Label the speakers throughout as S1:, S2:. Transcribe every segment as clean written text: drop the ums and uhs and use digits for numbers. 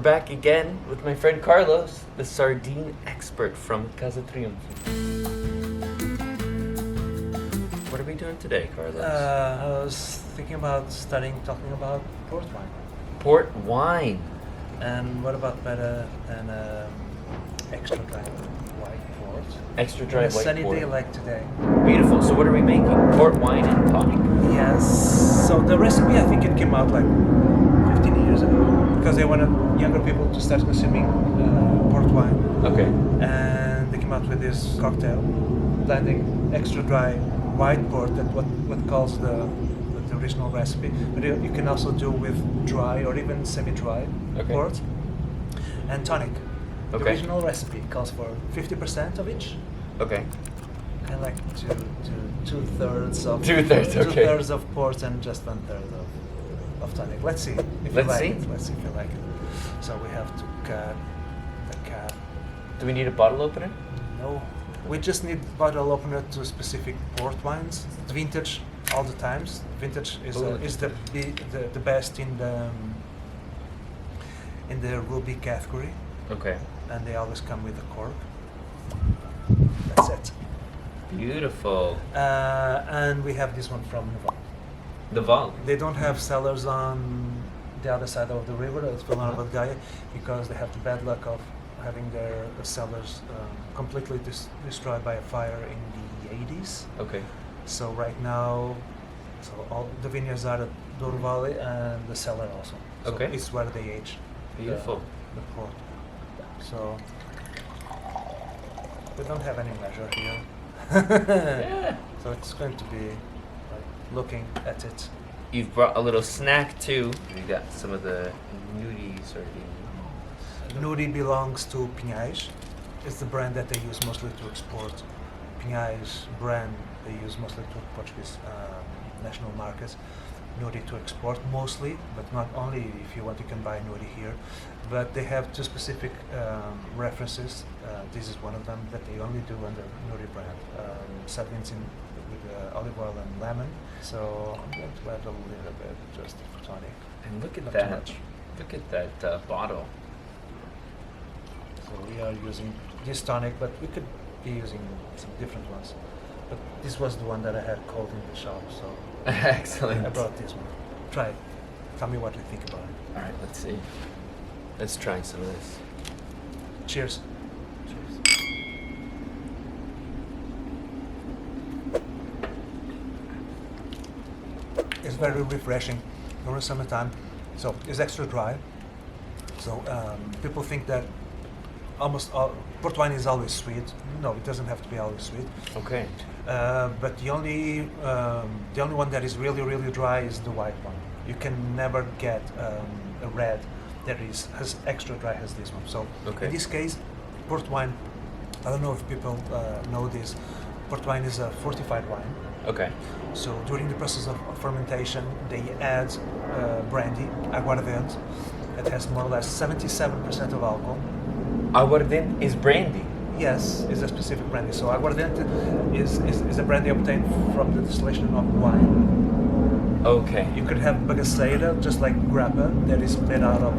S1: back again with my friend Carlos, the sardine expert from Casa Triunfo. What are we doing today, Carlos?
S2: I was thinking about talking about port wine.
S1: Port wine.
S2: And what about better than extra dry white port?
S1: Extra dry
S2: On a
S1: white
S2: sunny
S1: port.
S2: day like today.
S1: Beautiful. So what are we making? Port wine and tonic.
S2: Yes. So the recipe, I think it came out like 15 years ago because they wanted younger people to start consuming port wine.
S1: Okay.
S2: And they came out with this cocktail, blending extra dry white port, that what calls the original recipe, but you can also do with dry or even semi-dry port and tonic. The original recipe calls for 50% of each.
S1: Okay.
S2: And like two-thirds of
S1: Two-thirds, okay.
S2: Two-thirds of port and just 1/3 of tonic. Let's see if you like it. Let's see if you like it. So we have to cut the cap.
S1: Do we need a bottle opener?
S2: No. We just need bottle opener to specific port wines. Vintage all the times. Vintage is the best in the ruby category.
S1: Okay.
S2: And they always come with a cork. That's it.
S1: Beautiful.
S2: And we have this one from Naval.
S1: The Val.
S2: They don't have cellars on the other side of the river, it's Gaia, because they have the bad luck of having their cellars completely destroyed by a fire in the 80s.
S1: Okay.
S2: So right now, all the vineyards are at Douro Valley and the cellar also. So
S1: okay.
S2: It's where they age.
S1: Beautiful.
S2: The port. So we don't have any measure here.
S1: Yeah.
S2: So it's going to be like looking at it.
S1: You've brought a little snack too. You got some of the nudie sardine.
S2: Nudie belongs to Pinhais. It's the brand that they use mostly to export. Pinhais brand they use mostly to Portuguese national markets. Nudie to export mostly, but not only. If you want, you can buy nudie here. But they have two specific references. This is one of them that they only do under nudie brand. Sardines with olive oil and lemon. So I'm going to add a little bit just for tonic.
S1: And look at
S2: Not
S1: that.
S2: too much.
S1: Look at that bottle.
S2: So we are using this tonic, but we could be using some different ones. But this was the one that I had cold in the shop, so
S1: excellent.
S2: I brought this one. Try it. Tell me what you think about it.
S1: All right, let's see. Let's try some of this.
S2: Cheers.
S1: Cheers.
S2: It's very refreshing during summertime. So it's extra dry. So people think that almost all port wine is always sweet. No, it doesn't have to be always sweet.
S1: Okay.
S2: But the only one that is really dry is the white one. You can never get a red that has extra dry as this one. So in this case, port wine. I don't know if people know this. Port wine is a fortified wine.
S1: Okay.
S2: So during the process of fermentation, they add brandy, aguardente. It has more or less 77% of alcohol.
S1: Aguardente is brandy?
S2: Yes, it's a specific brandy. So aguardente is a brandy obtained from the distillation of wine.
S1: Okay.
S2: You could have bagaceira, just like grappa, that is made out of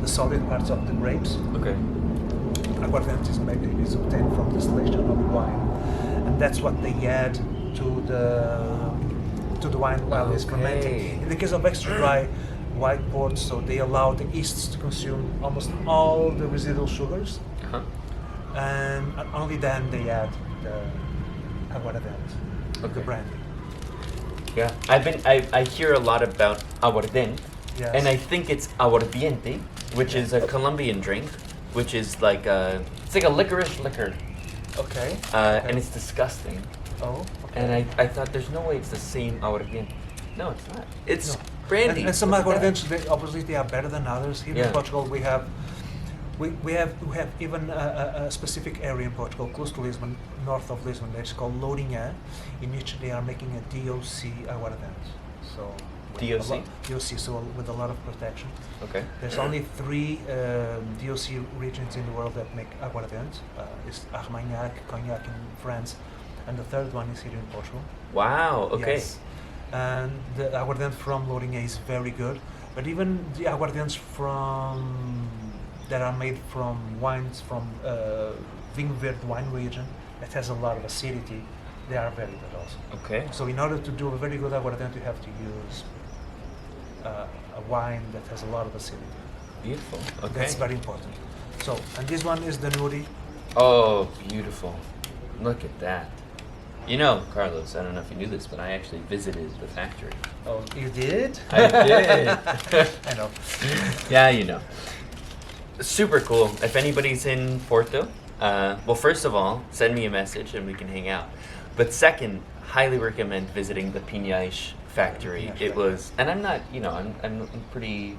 S2: the solid parts of the grapes.
S1: Okay.
S2: Aguardente is obtained from distillation of wine, and that's what they add to the wine while it's fermenting. In the case of extra dry white port, so they allow the yeasts to consume almost all the residual sugars, and only then they add the aguardente, the brandy.
S1: Yeah, I hear a lot about aguardente, and I think it's aguardiente, which is a Colombian drink, which is like it's like a licorice liquor.
S2: Okay.
S1: And it's disgusting.
S2: Oh. Okay.
S1: And I thought there's no way it's the same aguardiente. No, it's not. It's brandy.
S2: And some aguardentes, obviously, they are better than others. Here in Portugal, we have even a specific area in Portugal, close to Lisbon, north of Lisbon, that's called Lourinhã, in which they are making a DOC aguardente. So DOC, so with a lot of protection.
S1: Okay.
S2: There's only 3 DOC regions in the world that make aguardente. It's Armagnac, Cognac in France, and the third one is here in Portugal.
S1: Wow. Okay.
S2: Yes. And the aguardente from Lourinhã is very good. But even the aguardientes that are made from wines from Vinho Verde wine region that has a lot of acidity, they are very good also.
S1: Okay.
S2: So in order to do a very good aguardiente, you have to use a wine that has a lot of acidity.
S1: Beautiful. Okay.
S2: That's very important. So, and this one is the Nuri.
S1: Oh, beautiful. Look at that. You know, Carlos, I don't know if you knew this, but I actually visited the factory.
S2: Oh, you did?
S1: I did.
S2: I know.
S1: Yeah, you know. Super cool. If anybody's in Porto, well, first of all, send me a message and we can hang out. But second, highly recommend visiting the Pinhais factory. It was, and I'm not, you know, I'm pretty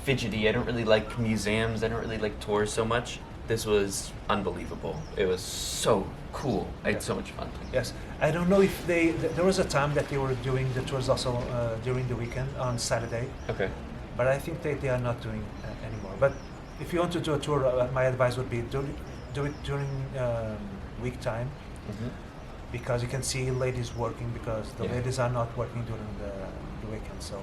S1: fidgety. I don't really like museums. I don't really like tours so much. This was unbelievable. It was so cool. I had so much fun.
S2: Yes, I don't know if there was a time that they were doing the tours also during the weekend on Saturday.
S1: Okay.
S2: But I think they are not doing anymore. But if you want to do a tour, my advice would be do it during week time, because you can see ladies working, because the ladies are not working during the weekend. So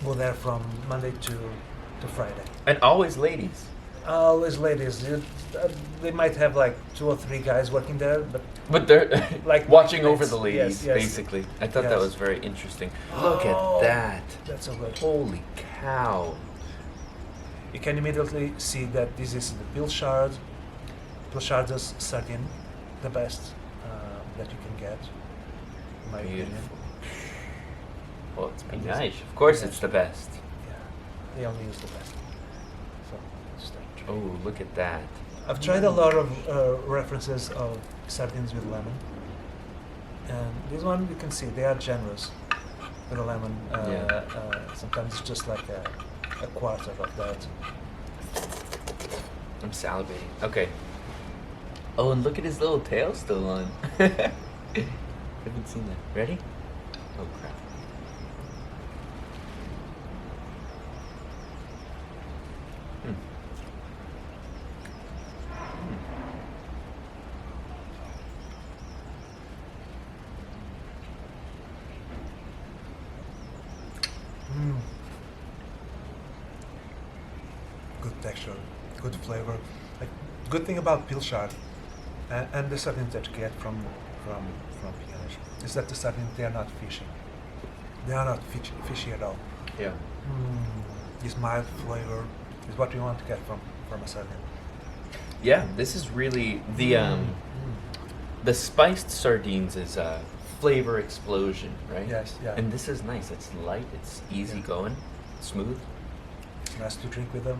S2: go there from Monday to Friday.
S1: And always ladies.
S2: Always ladies. They might have like 2 or 3 guys working there,
S1: But they're
S2: like
S1: watching over the ladies,
S2: yes.
S1: basically. I thought that
S2: Yes.
S1: was very interesting. Look at that.
S2: That's so good.
S1: Holy cow.
S2: You can immediately see that this is the Pilchardas sardine, the best that you can get, in my opinion.
S1: Beautiful. Well, it's been nice. Of course, it's the best.
S2: Yeah, they only use the best. So, just like
S1: Oh, look at that.
S2: I've tried a lot of references of sardines with lemon, and this one you can see they are generous with the lemon. Sometimes it's just like a quarter of that.
S1: I'm salivating. Okay. Oh, and look at his little tail still on. Haven't seen that. Ready? Oh, crap. Hmm.
S2: Mm. Good texture, good flavor. Like, good thing about Pilchard and the sardines that you get from Pinhais is that the sardines, they are not fishy. They are not fishy at all.
S1: Yeah.
S2: This mild flavor is what you want to get from a sardine.
S1: Yeah, this is really the spiced sardines is a flavor explosion, right?
S2: Yes, yeah.
S1: And this is nice. It's light. It's easy going, smooth.
S2: It's nice to drink with a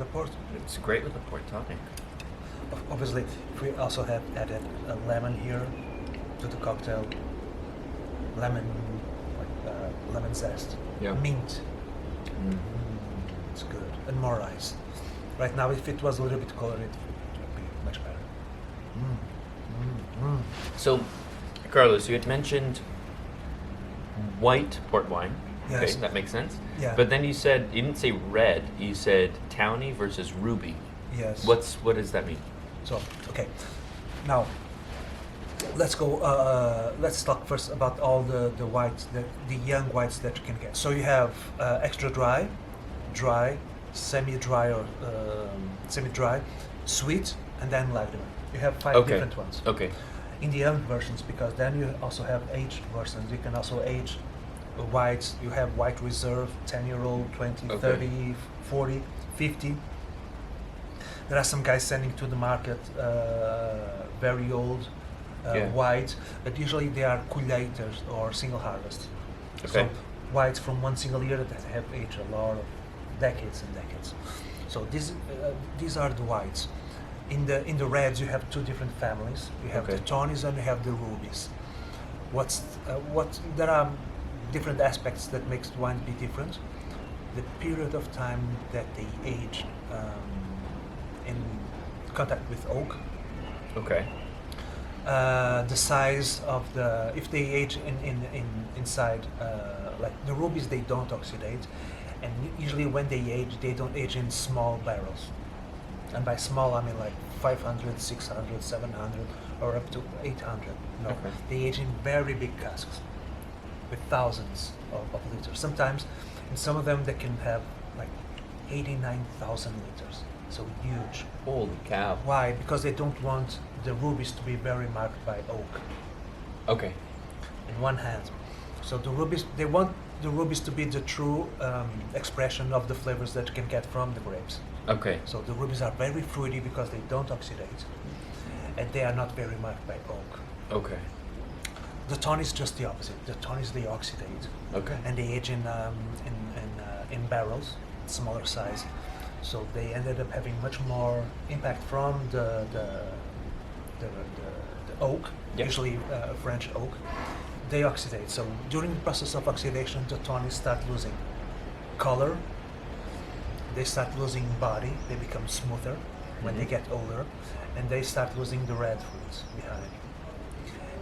S2: port.
S1: It's great with a port tonic.
S2: Obviously, we also have added a lemon here to the cocktail. Lemon zest.
S1: Yeah.
S2: Mint. It's good. And more ice. Right now, if it was a little bit colored, it would be much better.
S1: So, Carlos, you had mentioned white port wine.
S2: Yes.
S1: Okay, that makes sense.
S2: Yeah.
S1: But then you didn't say red. You said towny versus ruby.
S2: Yes.
S1: What does that mean?
S2: So, okay. Now, let's go. Let's talk first about all the whites, the young whites that you can get. So you have extra dry, semi-dry or semi-dry, sweet, and then lagrimal. You have 5 different ones.
S1: Okay.
S2: In the young versions, because then you also have aged versions. You can also age whites. You have white reserve, 10-year-old, 20, 30, 40, 50. There are some guys sending to the market very old whites, but usually they are colheitas or single harvest.
S1: Okay.
S2: So whites from one single year that have aged a lot of decades and decades. So these are the whites. In the reds you have 2 different families. You have the tawnies and you have the rubies. There are different aspects that makes the wine be different. The period of time that they age in contact with oak.
S1: Okay.
S2: The size of if they age inside, like the rubies, they don't oxidate, and usually when they age, they don't age in small barrels. And by small, I mean like 500, 600, 700, or up to 800. No, they age in very big casks with thousands of liters. Sometimes and some of them they can have like 89,000 liters, so huge.
S1: Holy cow.
S2: Why? Because they don't want the rubies to be very marked by oak
S1: Okay.
S2: in one hand. So the rubies, they want the rubies to be the true expression of the flavors that you can get from the grapes.
S1: Okay.
S2: So the rubies are very fruity because they don't oxidate, and they are not very marked by oak.
S1: Okay.
S2: The tawny is just the opposite. The tawnies they oxidate,
S1: Okay.
S2: and they age in barrels, smaller size. So they ended up having much more impact from the oak,
S1: Yeah.
S2: usually French oak. They oxidate. So during the process of oxidation, the tawnies start losing color. They start losing body. They become smoother when they
S1: Mhm.
S2: get older, and they start losing the red fruits behind.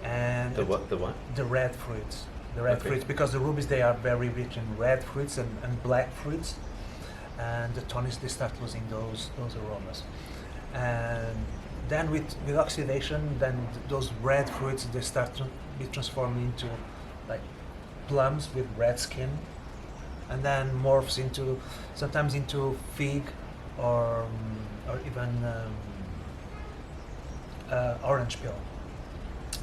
S2: And
S1: The what? The what?
S2: the red fruits. The red
S1: Okay.
S2: fruits, because the rubies they are very rich in red fruits and black fruits, and the tawnies they start losing those aromas. And then with oxidation, then those red fruits they start to be transformed into like plums with red skin, and then morphs into sometimes into fig or even orange peel.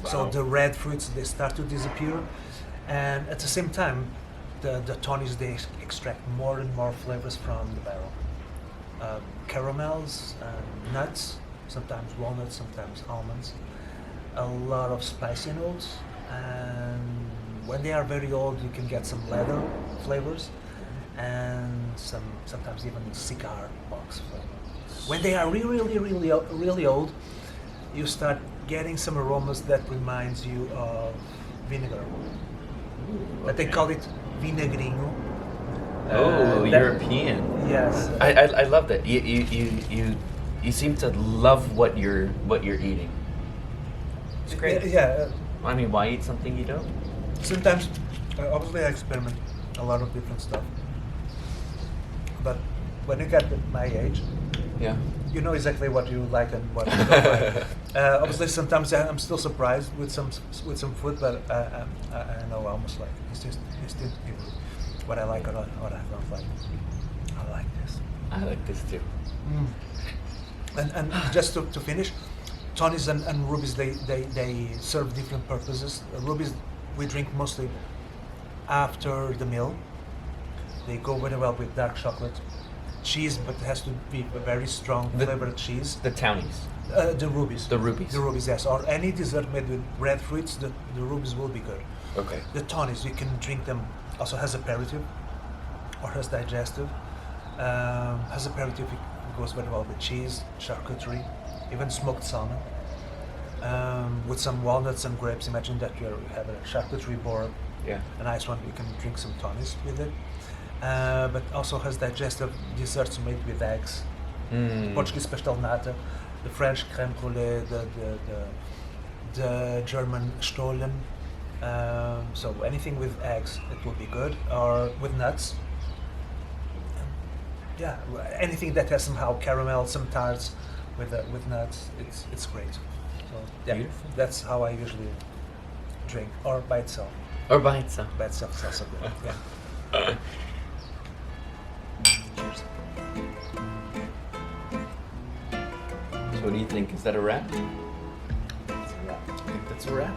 S2: So
S1: Wow.
S2: the red fruits they start to disappear, and at the same time, the tawnies they extract more and more flavors from the barrel. Caramels, nuts, sometimes walnuts, sometimes almonds. A lot of spicy notes, and when they are very old, you can get some leather flavors, and sometimes even cigar box flavor. When they are really old, you start getting some aromas that reminds you of vinegar. But they
S1: Okay.
S2: call it vinagrinho.
S1: Oh,
S2: that-
S1: European.
S2: Yes.
S1: I love that. You seem to love what you're eating. It's great.
S2: Yeah.
S1: I mean, why eat something you don't?
S2: Sometimes, obviously, I experiment a lot of different stuff. But when you get at my age,
S1: Yeah.
S2: you know exactly what you like and what you don't like. Obviously, sometimes I'm still surprised with some food, but I know almost like instinctively what I like or what I don't like. I like this.
S1: I like this too.
S2: Mm. And just to finish, tawnies and rubies they serve different purposes. Rubies we drink mostly after the meal. They go very well with dark chocolate, cheese, but it has to be a very strong
S1: The-
S2: flavored cheese.
S1: The townies.
S2: The rubies.
S1: The rubies.
S2: The rubies, yes. Or any dessert made with red fruits, the rubies will be good.
S1: Okay.
S2: The tawnies, you can drink them also as aperitif or as digestive. As aperitif, it goes very well with cheese, charcuterie, even smoked salmon. With some walnuts and grapes, imagine that you have a charcuterie board,
S1: Yeah.
S2: a nice one, you can drink some tawnies with it. But also has digestive desserts made with eggs.
S1: Mm.
S2: Portuguese pastel nata, the French crème brûlée, the German Stollen. So anything with eggs, it will be good, or with nuts. Yeah, anything that has somehow caramel, some tarts with nuts, it's great. So yeah,
S1: Beautiful.
S2: that's how I usually drink, or by itself.
S1: Or by itself.
S2: By itself is also good. Yeah. Cheers.
S1: So what do you think? Is that a wrap?
S2: It's a wrap.
S1: I think that's a wrap.